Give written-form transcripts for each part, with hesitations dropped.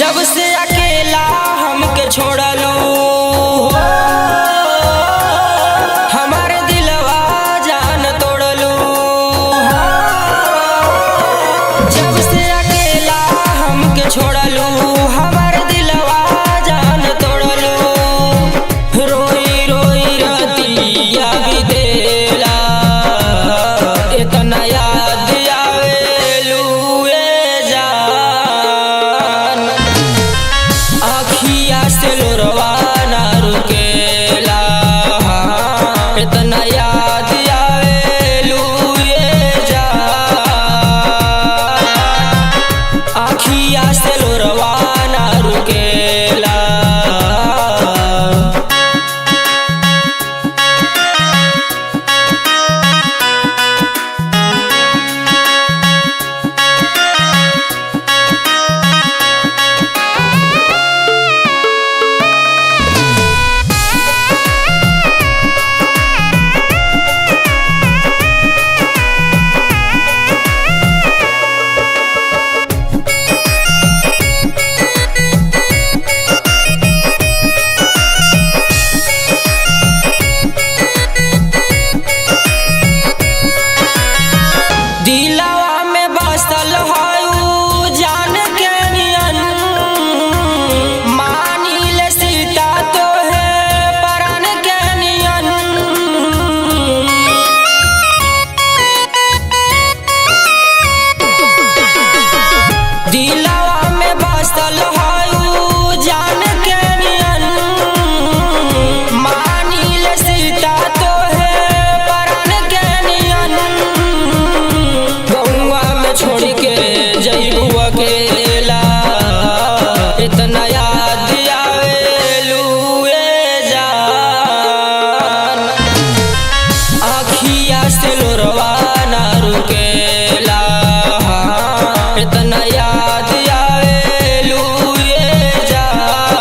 जब से अकेला हमके छोड़लू हमारे दिलवा जान तोड़लू। जब से अकेला हमके छोड़लू हमारे दिलवा जान तोड़लू। रोई रोई रतिया भी देला इतना याद आवेलू ए जान। आखिया से लोरवा ना रुकेला इतना याद आवेलू ए जान। आखिया से लोरवा ना रुकेला। दिलवा में बसल हऊ जान के नियन मानिल सीता तो है परान के नियन। दिलवा में बसल हऊ जान के नियन मानिल सीता तो है परान के नियन। छोड़ के जइबू अकेला इतना याद आवेलू ए जान। आखिया से लोरवा ना रुकेला इतना याद आवेलू ए जान।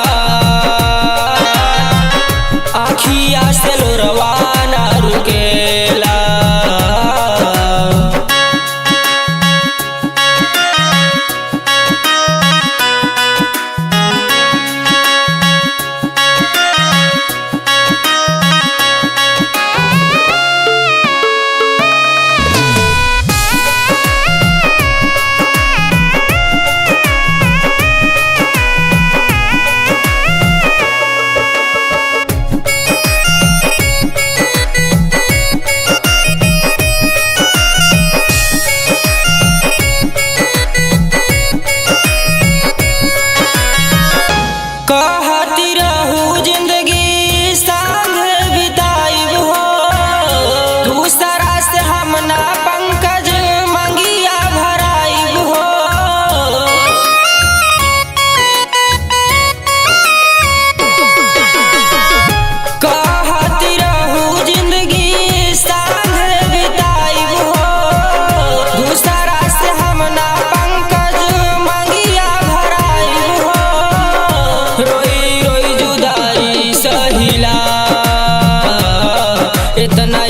आखिया से लोरवा ना रुकेला। कहती रहू जिंदगी संग बिताइब हो दूसरा से हम ना पंकज मंगिया भराइब हो। कहती रहू जिंदगी संग बिताइब हो दूसरा से हम ना पंकज मंगिया भराइब हो। रोई रोई जुदाई सहिला इतना